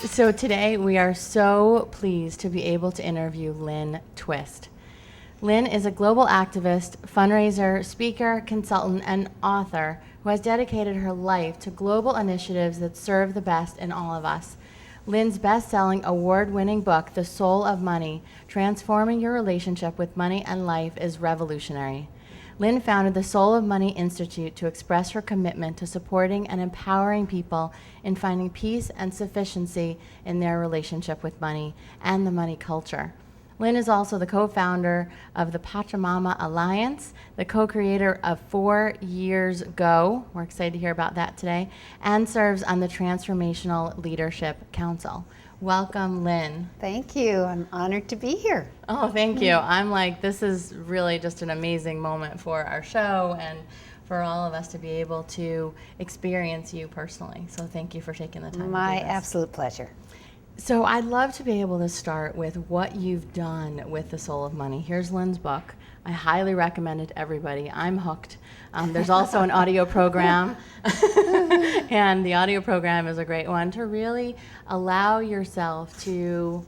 So today we are so pleased to be able to interview Lynne Twist. Lynne is a global activist, fundraiser, speaker, consultant, and author who has dedicated her life to global initiatives that serve the best in all of us. Lynne's best-selling, award-winning book, The Soul of Money, Transforming Your Relationship with Money and Life, is revolutionary. Lynne founded the Soul of Money Institute to express her commitment to supporting and empowering people in finding peace and sufficiency in their relationship with money and the money culture. Lynne is also the co-founder of the Pachamama Alliance, the co-creator of 4 Years Go, we're excited to hear about that today, and serves on the Transformational Leadership Council. Welcome, Lynne. Thank you. I'm honored to be here. Oh, thank you. I'm like, this is really just an amazing moment for our show and for all of us to be able to experience you personally. So thank you for taking the time. My to do this. absolute pleasure. So I'd love to be able to start with what you've done with The Soul of Money. Here's Lynne's book. I highly recommend it to everybody. I'm hooked. There's also an audio program, and the audio program is a great one to really allow yourself to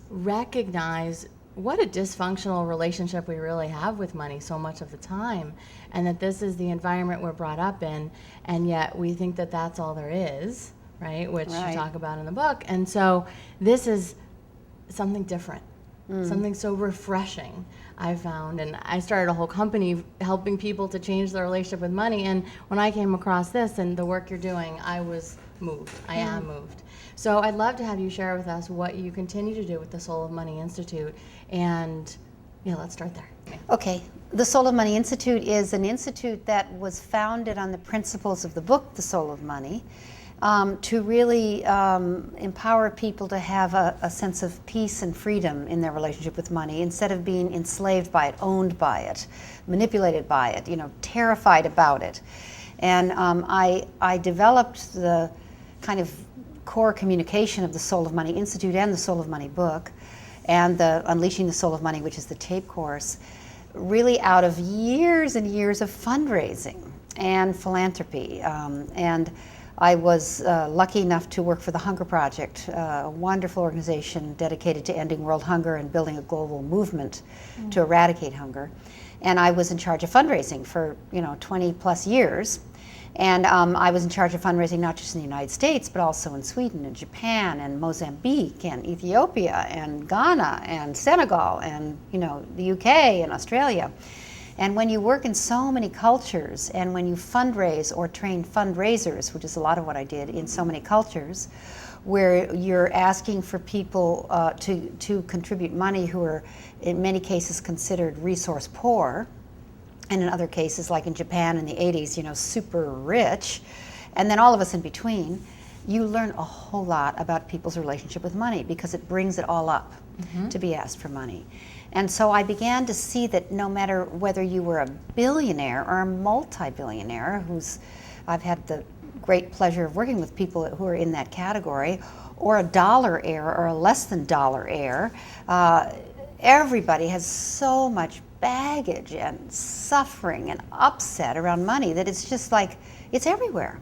recognize what a dysfunctional relationship we really have with money so much of the time, and that this is the environment we're brought up in, and yet we think that that's all there is, right? Which you talk about in the book. And so this is something different, something so refreshing, I found. And I started a whole company helping people to change their relationship with money. And when I came across this and the work you're doing, I was moved. I am moved. So I'd love to have you share with us what you continue to do with the Soul of Money Institute. And yeah, let's start there. Okay. The Soul of Money Institute is an institute that was founded on the principles of the book, The Soul of Money, to really empower people to have a sense of peace and freedom in their relationship with money instead of being enslaved by it, owned by it, manipulated by it, terrified about it. And I developed the kind of core communication of the Soul of Money Institute and the Soul of Money book and the Unleashing the Soul of Money, which is the tape course, really out of years and years of fundraising and philanthropy. And I was lucky enough to work for the Hunger Project, a wonderful organization dedicated to ending world hunger and building a global movement to eradicate hunger. And I was in charge of fundraising for 20 plus years. And I was in charge of fundraising not just in the United States, but also in Sweden and Japan and Mozambique and Ethiopia and Ghana and Senegal and the UK and Australia. And when you work in so many cultures, and when you fundraise or train fundraisers, which is a lot of what I did in so many cultures, where you're asking for people to contribute money who are in many cases considered resource poor, and in other cases, like in Japan in the 80s, super rich, and then all of us in between, you learn a whole lot about people's relationship with money because it brings it all up to be asked for money. And so I began to see that no matter whether you were a billionaire or a multi-billionaire, I've had the great pleasure of working with people who are in that category, or a dollar heir or a less than dollar heir, everybody has so much baggage and suffering and upset around money that it's just like, it's everywhere.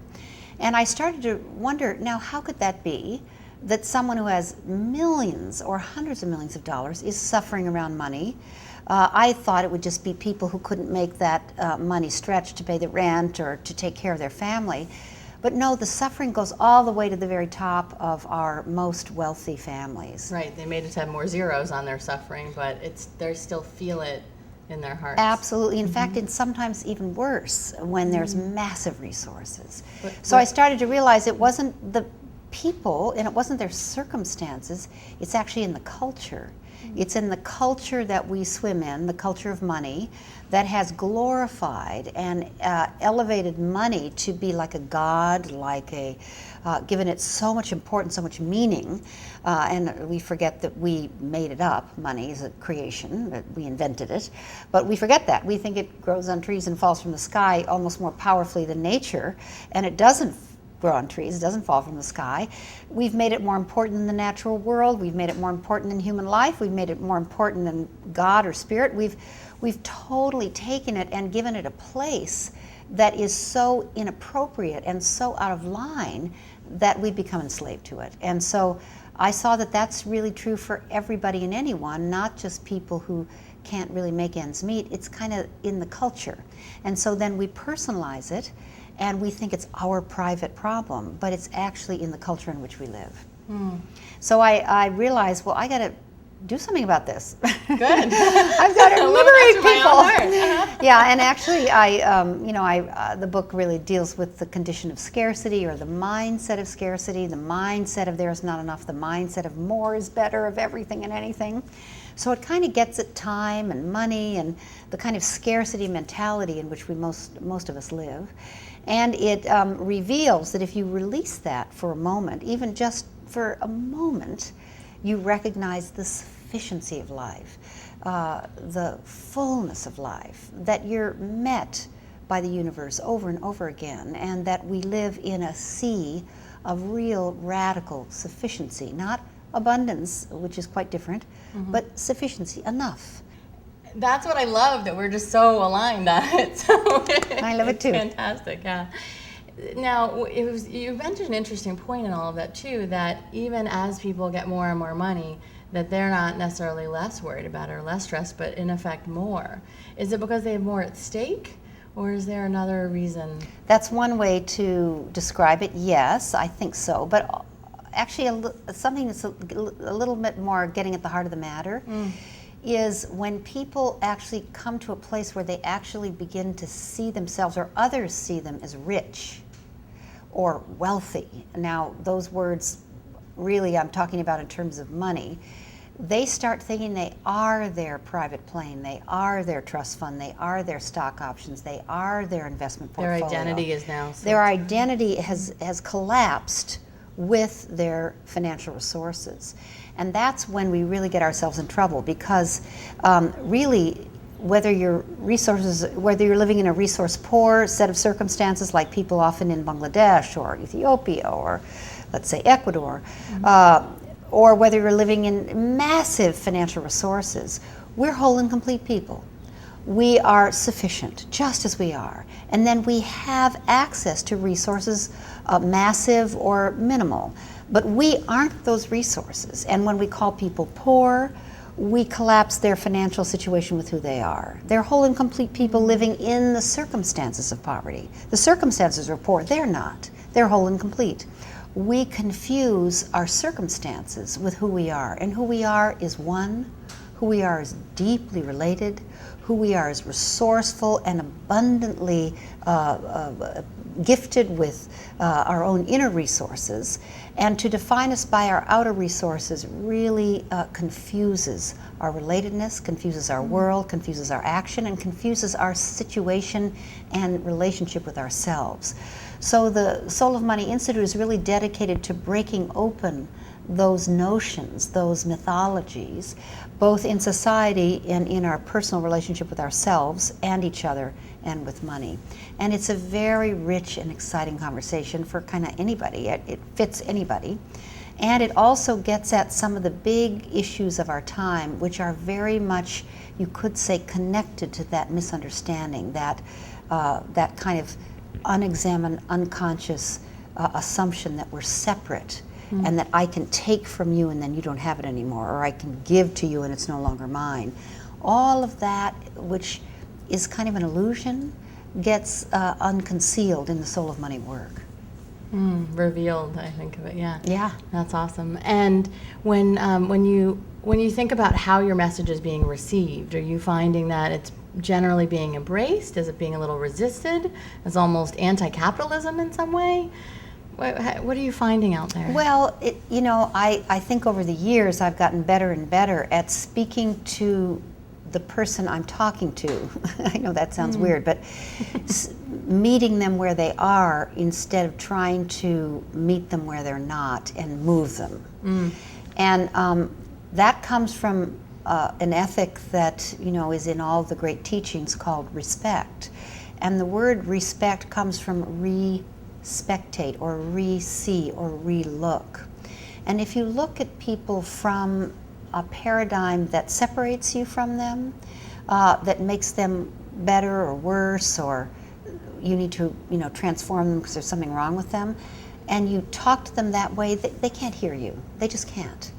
And I started to wonder, now how could that be? That someone who has millions or hundreds of millions of dollars is suffering around money. I thought it would just be people who couldn't make that money stretch to pay the rent or to take care of their family. But no, the suffering goes all the way to the very top of our most wealthy families. Right, they may just have more zeros on their suffering, but they still feel it in their hearts. Absolutely. In fact, it's sometimes even worse when there's massive resources. So I started to realize it wasn't the people and it wasn't their circumstances, it's actually in the culture. It's in the culture that we swim in, the culture of money, that has glorified and elevated money to be like a god, given it so much importance, so much meaning, and we forget that we made it up. Money is a creation, that we invented it, but we forget that. We think it grows on trees and falls from the sky almost more powerfully than nature, and it doesn't grow on trees, it doesn't fall from the sky. We've made it more important in the natural world, we've made it more important in human life, we've made it more important than God or spirit. We've totally taken it and given it a place that is so inappropriate and so out of line that we become enslaved to it. And so I saw that that's really true for everybody and anyone, not just people who can't really make ends meet. It's kind of in the culture. And so then we personalize it, and we think it's our private problem, but it's actually in the culture in which we live. So I realized, well, I got to do something about this. Good. I've got to liberate people. Yeah, and actually, the book really deals with the condition of scarcity, or the mindset of scarcity, the mindset of there's not enough, the mindset of more is better, of everything and anything. So it kind of gets at time and money and the kind of scarcity mentality in which we most of us live. And it reveals that if you release that for a moment, even just for a moment, you recognize the sufficiency of life, the fullness of life, that you're met by the universe over and over again, and that we live in a sea of real radical sufficiency, not abundance, which is quite different, but sufficiency, enough. That's what I love, that we're just so aligned on it. So I love it too. Fantastic, yeah. Now, you mentioned an interesting point in all of that too, that even as people get more and more money, that they're not necessarily less worried about it or less stressed, but in effect more. Is it because they have more at stake, or is there another reason? That's one way to describe it, yes, I think so. But actually, something that's a little bit more getting at the heart of the matter is when people actually come to a place where they actually begin to see themselves, or others see them, as rich or wealthy. Now, those words really I'm talking about in terms of money. They start thinking they are their private plane, they are their trust fund, they are their stock options, they are their investment portfolio. Their identity is now. Their identity has collapsed with their financial resources. And that's when we really get ourselves in trouble, because really, whether you're living in a resource poor set of circumstances, like people often in Bangladesh or Ethiopia or let's say Ecuador, or whether you're living in massive financial resources, we're whole and complete people. We are sufficient, just as we are. And then we have access to resources, massive or minimal. But we aren't those resources. And when we call people poor, we collapse their financial situation with who they are. They're whole and complete people living in the circumstances of poverty. The circumstances are poor, they're not. They're whole and complete. We confuse our circumstances with who we are. And who we are is one. Who we are is deeply related. Who we are is resourceful and abundantly gifted with our own inner resources. And to define us by our outer resources really confuses our relatedness, confuses our world, confuses our action, and confuses our situation and relationship with ourselves. So the Soul of Money Institute is really dedicated to breaking open those notions, those mythologies, both in society and in our personal relationship with ourselves and each other and with money. And it's a very rich and exciting conversation for kind of anybody. It fits anybody. And it also gets at some of the big issues of our time, which are very much, you could say, connected to that misunderstanding, that kind of unexamined, unconscious assumption that we're separate. And that I can take from you and then you don't have it anymore, or I can give to you and it's no longer mine. All of that, which is kind of an illusion, gets unconcealed in the Soul of Money work. Revealed, I think of it, yeah. Yeah. That's awesome. And when you think about how your message is being received, are you finding that it's generally being embraced? Is it being a little resisted? As almost anti-capitalism in some way? What are you finding out there? Well, I think over the years I've gotten better and better at speaking to the person I'm talking to. I know that sounds weird, but meeting them where they are instead of trying to meet them where they're not and move them. And that comes from an ethic that is in all the great teachings called respect. And the word respect comes from spectate or re-see or re-look. And if you look at people from a paradigm that separates you from them, that makes them better or worse, or you need to transform them because there's something wrong with them, and you talk to them that way, they can't hear you. They just can't.